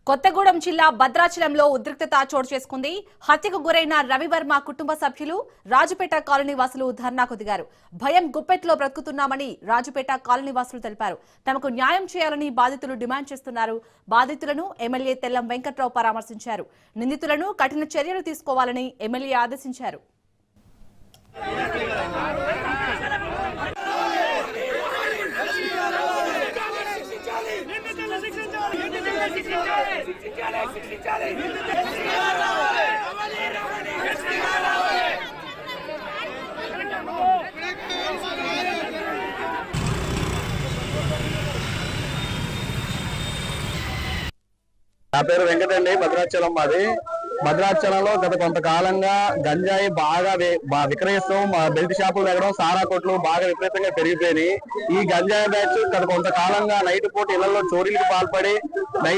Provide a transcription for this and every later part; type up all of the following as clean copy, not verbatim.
కొత్తగూడెం జిల్లా భద్రాచలంలో ఉద్రిక్తత చోటు చేసుకుంది. హత్యకు గురైన రవివర్మ కుటుంబ సభ్యులు రాజుపేట కాలనీ వాసులు ధర్నాకు దిగారు. భయం గుప్పెట్లో బ్రతుకుతున్నామని రాజుపేట కాలనీ వాసులు తెలిపారు. తమకు న్యాయం చేయాలని బాధితులు డిమాండ్ చేస్తున్నారు. బాధితులను ఎమ్మెల్యే తెల్లం వెంకట్రావు పరామర్శించారు. నిందితులను కఠిన చర్యలు తీసుకోవాలని ఎమ్మెల్యే ఆదేశించారు. నా పేరు వెంకట అండి. భద్రాచలం మాది. భద్రాచలంలో గత కొంతకాలంగా గంజాయి బాగా విక్రయిస్తాం. బెల్ట్ షాపులు దగ్గర సారా కొట్లు బాగా విపరీతంగా పెరిగిపోయినాయి. ఈ గంజాయి బ్యాచ్ గత కొంతకాలంగా నైట్ పూట ఇళ్లలో చోరీలకు పాల్పడి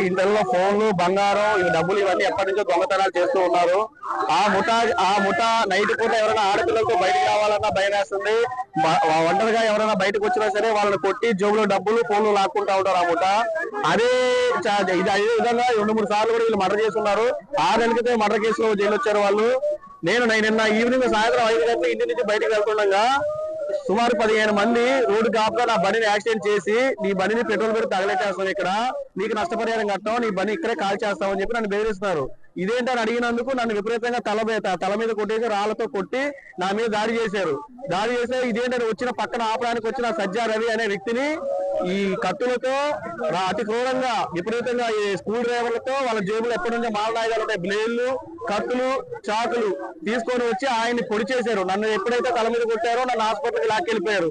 ఇంట్లో ఫోన్లు, బంగారం, డబ్బులు ఇవన్నీ ఎప్పటి నుంచో దొంగతనాలు చేస్తూ ఉన్నారు. ఆ ముఠా నైట్ పూట ఎవరైనా ఆడపిల్లలతో బయటకు రావాలన్నా భయం వేస్తుంది. ఒంటరిగా ఎవరైనా బయటకు వచ్చినా సరే వాళ్ళని కొట్టి జోబులో డబ్బులు, ఫోన్లు లాక్కుంటా ఉంటారు ఆ ముఠా. అదే విధంగా 2-3 సార్లు కూడా వీళ్ళు మర్డర్ చేస్తున్నారు. 6 నెలల క్రితం మర్డర్ కేసులో జైలు వచ్చారు వాళ్ళు. నేను నిన్న ఈవినింగ్ సాయంత్రం 5 గంటల ఇంటి నుంచి బయటకు వెళ్తుండగా సుమారు 15 మంది రోడ్డు కాపుగా నా బండిని యాక్సిడెంట్ చేసి, నీ బండిని పెట్రోల్ పెట్టి తగలేచేస్తాం, ఇక్కడ నీకు నష్టపరిహారం కట్టాం, నీ బండి ఇక్కడే కాల్ చేస్తాం అని చెప్పి నన్ను బెదిరిస్తున్నారు. ఇదేంటని అడిగినందుకు నన్ను విపరీతంగా తల మీద కొట్టేసి రాళ్లతో కొట్టి నా మీద దాడి చేశారు. దాడి చేస్తే ఇదేంటని వచ్చిన పక్కన ఆపడానికి వచ్చిన సజ్జా రవి అనే వ్యక్తిని ఈ కత్తులతో అతి క్రూరంగా విపరీతంగా ఈ స్కూల్ డ్రైవర్లతో వాళ్ళ జేబులు ఎప్పటి నుంచో మాలనాయుధాలు ఉంటాయి, బ్లేడ్లు, కత్తులు, చాకులు తీసుకొని వచ్చి ఆయన్ని పొడి చేశారు. నన్ను ఎప్పుడైతే తల మీద కొట్టారో నన్ను హాస్పిటల్కి లాక్కెళ్ళిపోయారు.